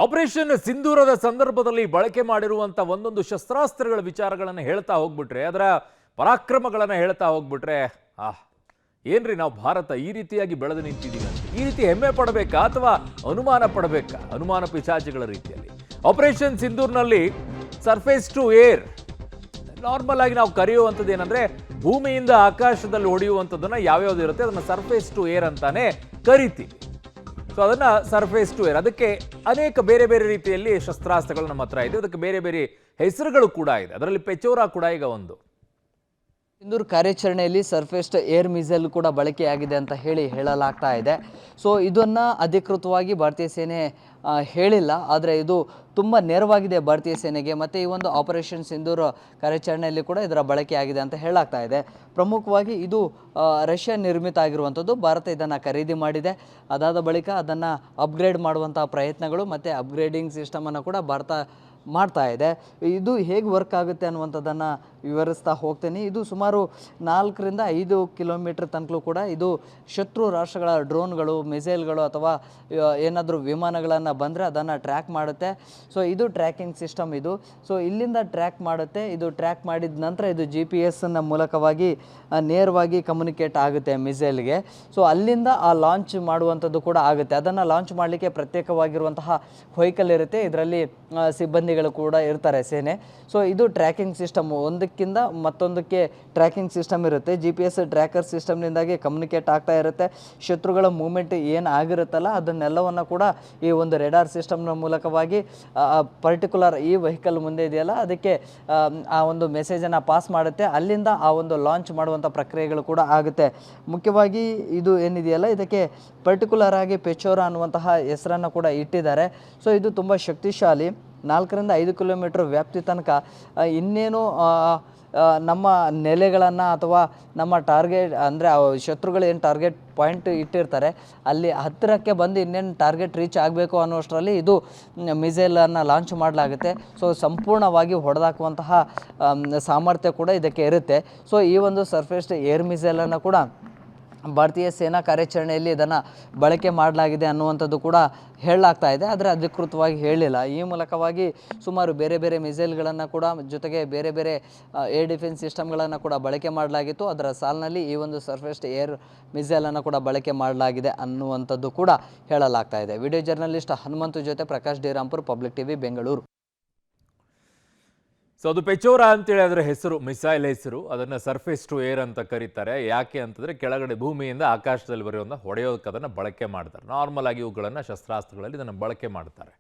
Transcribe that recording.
Operation ಸಿಂಧೂರದ ಸಂದರ್ಭದಲ್ಲಿ ಬಳಕೆ ಮಾಡಿರುವಂತ ಒಂದೊಂದು ಶಸ್ತ್ರಾಸ್ತ್ರಗಳ ವಿಚಾರಗಳನ್ನು ಹೇಳ್ತಾ ಹೋಗ್ಬಿಟ್ರೆ, ಅದರ ಪರಾಕ್ರಮಗಳನ್ನು ಹೇಳ್ತಾ ಹೋಗ್ಬಿಟ್ರೆ, ಏನ್ರಿ ನಾವು ಭಾರತ ಈ ರೀತಿಯಾಗಿ ಬೆಳೆದು ನಿಂತಿದ್ದೀವಿ ಅಂತ ಈ ರೀತಿ ಹೆಮ್ಮೆ ಪಡಬೇಕಾ ಅಥವಾ ಅನುಮಾನ ಪಡಬೇಕಾ? ಅನುಮಾನ ಪಿಶಾಚಿಗಳ ರೀತಿಯಲ್ಲಿ ಆಪರೇಷನ್ ಸಿಂಧೂರ್ನಲ್ಲಿ ಸರ್ಫೇಸ್ ಟು ಏರ್ ನಾರ್ಮಲ್ ಆಗಿ ನಾವು ಕರೆಯುವಂಥದ್ದು ಏನಂದ್ರೆ, ಭೂಮಿಯಿಂದ ಆಕಾಶದಲ್ಲಿ ಹೊಡೆಯುವಂಥದ್ದನ್ನ ಯಾವ್ಯಾವ್ದು ಇರುತ್ತೆ ಅದನ್ನ ಸರ್ಫೇಸ್ ಟು ಏರ್ ಅಂತಾನೆ ಕರಿತೀವಿ. ಸೊ ಅದನ್ನ ಸರ್ಫೇಸ್ ಟು ಏರ್, ಅದಕ್ಕೆ ಅನೇಕ ಬೇರೆ ಬೇರೆ ರೀತಿಯಲ್ಲಿ ಶಸ್ತ್ರಾಸ್ತ್ರಗಳು ನಮ್ಮ ಹತ್ರ ಇದೆ. ಅದಕ್ಕೆ ಬೇರೆ ಬೇರೆ ಹೆಸರುಗಳು ಕೂಡ ಇದೆ. ಅದರಲ್ಲಿ ಪೆಚೋರಾ ಕೂಡ ಈಗ ಒಂದು. ಸಿಂಧೂರ್ ಕಾರ್ಯಾಚರಣೆಯಲ್ಲಿ ಸರ್ಫೇಸ್ ಏರ್ ಮಿಸೈಲ್ ಕೂಡ ಬಳಕೆಯಾಗಿದೆ ಅಂತ ಹೇಳಲಾಗ್ತಾ ಇದೆ. ಸೊ ಇದನ್ನು ಅಧಿಕೃತವಾಗಿ ಭಾರತೀಯ ಸೇನೆ ಹೇಳಿಲ್ಲ, ಆದರೆ ಇದು ತುಂಬ ನೇರವಾಗಿದೆ ಭಾರತೀಯ ಸೇನೆಗೆ. ಮತ್ತು ಈ ಒಂದು ಆಪರೇಷನ್ ಸಿಂಧೂರ್ ಕಾರ್ಯಾಚರಣೆಯಲ್ಲಿ ಕೂಡ ಇದರ ಬಳಕೆಯಾಗಿದೆ ಅಂತ ಹೇಳಲಾಗ್ತಾ ಇದೆ. ಪ್ರಮುಖವಾಗಿ ಇದು ರಷ್ಯಾ ನಿರ್ಮಿತ ಆಗಿರುವಂಥದ್ದು. ಭಾರತ ಇದನ್ನು ಖರೀದಿ ಮಾಡಿದೆ. ಅದಾದ ಬಳಿಕ ಅದನ್ನು ಅಪ್ಗ್ರೇಡ್ ಮಾಡುವಂಥ ಪ್ರಯತ್ನಗಳು ಮತ್ತು ಅಪ್ಗ್ರೇಡಿಂಗ್ ಸಿಸ್ಟಮನ್ನು ಕೂಡ ಭಾರತ ಮಾಡ್ತಾ ಇದೆ. ಇದು ಹೇಗೆ ವರ್ಕ್ ಆಗುತ್ತೆ ಅನ್ನುವಂಥದ್ದನ್ನು ವಿವರಿಸ್ತಾ ಹೋಗ್ತೀನಿ. ಇದು ಸುಮಾರು 4ರಿಂದ 5 ಕಿಲೋಮೀಟರ್ ತನಕಲೂ ಕೂಡ ಇದು ಶತ್ರು ರಾಷ್ಟ್ರಗಳ ಡ್ರೋನ್ಗಳು, ಮಿಸೈಲ್ಗಳು ಅಥವಾ ಏನಾದರೂ ವಿಮಾನಗಳನ್ನು ಬಂದರೆ ಅದನ್ನು ಟ್ರ್ಯಾಕ್ ಮಾಡುತ್ತೆ. ಸೊ ಇದು ಟ್ರ್ಯಾಕಿಂಗ್ ಸಿಸ್ಟಮ್ ಇದು. ಸೊ ಇಲ್ಲಿಂದ ಟ್ರ್ಯಾಕ್ ಮಾಡುತ್ತೆ. ಇದು ಟ್ರ್ಯಾಕ್ ಮಾಡಿದ ನಂತರ ಇದು GPS ಮೂಲಕವಾಗಿ ನೇರವಾಗಿ ಕಮ್ಯುನಿಕೇಟ್ ಆಗುತ್ತೆ ಮಿಸೈಲ್ಗೆ. ಸೊ ಅಲ್ಲಿಂದ ಆ ಲಾಂಚ್ ಮಾಡುವಂಥದ್ದು ಕೂಡ ಆಗುತ್ತೆ. ಅದನ್ನು ಲಾಂಚ್ ಮಾಡಲಿಕ್ಕೆ ಪ್ರತ್ಯೇಕವಾಗಿರುವಂತಹ ವೆಹಿಕಲ್ ಇರುತ್ತೆ. ಇದರಲ್ಲಿ ಸಿಬ್ಬಂದಿಗಳು ಕೂಡ ಇರ್ತಾರೆ, ಸೇನೆ. ಸೊ ಇದು ಟ್ರ್ಯಾಕಿಂಗ್ ಸಿಸ್ಟಮ್, ಒಂದಕ್ಕಿಂತ ಮತ್ತೊಂದಕ್ಕೆ ಟ್ರ್ಯಾಕಿಂಗ್ ಸಿಸ್ಟಮ್ ಇರುತ್ತೆ. GPS ಟ್ರ್ಯಾಕರ್ ಸಿಸ್ಟಮ್ನಿಂದಾಗಿ ಕಮ್ಯುನಿಕೇಟ್ ಆಗ್ತಾ ಇರುತ್ತೆ. ಶತ್ರುಗಳ ಮೂವ್ಮೆಂಟ್ ಏನು ಆಗಿರುತ್ತಲ್ಲ ಅದನ್ನೆಲ್ಲವನ್ನು ಕೂಡ ಈ ಒಂದು ರೆಡಾರ್ ಸಿಸ್ಟಮ್ನ ಮೂಲಕವಾಗಿ ಪರ್ಟಿಕ್ಯುಲರ್ ಈ ವೆಹಿಕಲ್ ಮುಂದೆ ಇದೆಯಲ್ಲ ಅದಕ್ಕೆ ಆ ಒಂದು ಮೆಸೇಜನ್ನು ಪಾಸ್ ಮಾಡುತ್ತೆ. ಅಲ್ಲಿಂದ ಆ ಒಂದು ಲಾಂಚ್ ಮಾಡುವಂಥ ಪ್ರಕ್ರಿಯೆಗಳು ಕೂಡ ಆಗುತ್ತೆ. ಮುಖ್ಯವಾಗಿ ಇದು ಏನಿದೆಯಲ್ಲ ಇದಕ್ಕೆ ಪರ್ಟಿಕ್ಯುಲರ್ ಆಗಿ ಪೆಚೋರಾ ಅನ್ನುವಂತಹ ಹೆಸರನ್ನು ಕೂಡ ಇಟ್ಟಿದ್ದಾರೆ. ಸೊ ಇದು ತುಂಬ ಶಕ್ತಿಶಾಲಿ. 4ರಿಂದ 5 ಕಿಲೋಮೀಟರ್ ವ್ಯಾಪ್ತಿ ತನಕ ಇನ್ನೇನು ನಮ್ಮ ನೆಲೆಗಳನ್ನು ಅಥವಾ ನಮ್ಮ ಟಾರ್ಗೆಟ್ ಅಂದರೆ ಶತ್ರುಗಳು ಏನು ಟಾರ್ಗೆಟ್ ಪಾಯಿಂಟ್ ಇಟ್ಟಿರ್ತಾರೆ ಅಲ್ಲಿ ಹತ್ತಿರಕ್ಕೆ ಬಂದು ಇನ್ನೇನು ಟಾರ್ಗೆಟ್ ರೀಚ್ ಆಗಬೇಕು ಅನ್ನೋಷ್ಟರಲ್ಲಿ ಇದು ಮಿಸೈಲನ್ನು ಲಾಂಚ್ ಮಾಡಲಾಗುತ್ತೆ. ಸೊ ಸಂಪೂರ್ಣವಾಗಿ ಹೊಡೆದಾಕುವಂತಹ ಸಾಮರ್ಥ್ಯ ಕೂಡ ಇದಕ್ಕೆ ಇರುತ್ತೆ. ಸೊ ಈ ಒಂದು ಸರ್ಫೇಸ್ ಏರ್ ಮಿಸೈಲನ್ನು ಕೂಡ ಭಾರತೀಯ ಸೇನಾ ಕಾರ್ಯಾಚರಣೆಯಲ್ಲಿ ಇದನ್ನು ಬಳಕೆ ಮಾಡಲಾಗಿದೆ ಅನ್ನುವಂಥದ್ದು ಕೂಡ ಹೇಳಲಾಗ್ತಾ ಇದೆ, ಆದರೆ ಅಧಿಕೃತವಾಗಿ ಹೇಳಿಲ್ಲ. ಈ ಮೂಲಕವಾಗಿ ಸುಮಾರು ಬೇರೆ ಬೇರೆ ಮಿಸೈಲ್ಗಳನ್ನು ಕೂಡ ಜೊತೆಗೆ ಬೇರೆ ಬೇರೆ ಏರ್ ಡಿಫೆನ್ಸ್ ಸಿಸ್ಟಮ್ಗಳನ್ನು ಕೂಡ ಬಳಕೆ ಮಾಡಲಾಗಿತ್ತು. ಅದರ ಸಾಲಿನಲ್ಲಿ ಈ ಒಂದು ಸರ್ಫೇಸ್ ಏರ್ ಮಿಸೈಲನ್ನು ಕೂಡ ಬಳಕೆ ಮಾಡಲಾಗಿದೆ ಅನ್ನುವಂಥದ್ದು ಕೂಡ ಹೇಳಲಾಗ್ತಾ ಇದೆ. ವಿಡಿಯೋ ಜರ್ನಲಿಸ್ಟ್ ಹನುಮಂತು ಜೊತೆ Prakash D Rampur, public TV, Bengaluru. So ಅದು ಪೆಚೋರಾ ಅಂತೇಳಿ ಅದರ ಹೆಸರು, ಮಿಸೈಲ್ ಹೆಸರು. ಅದನ್ನು ಸರ್ಫೇಸ್ ಟು ಏರ್ ಅಂತ ಕರೀತಾರೆ. ಯಾಕೆ ಅಂತಂದರೆ ಕೆಳಗಡೆ ಭೂಮಿಯಿಂದ ಆಕಾಶದಲ್ಲಿ ಬರೆಯುವಂಥ ಹೊಡೆಯೋದಕ್ಕೆ ಅದನ್ನು ಬಳಕೆ ಮಾಡ್ತಾರೆ. ನಾರ್ಮಲ್ ಆಗಿ ಇವುಗಳನ್ನು ಶಸ್ತ್ರಾಸ್ತ್ರಗಳಲ್ಲಿ ಇದನ್ನು ಬಳಕೆ ಮಾಡ್ತಾರೆ.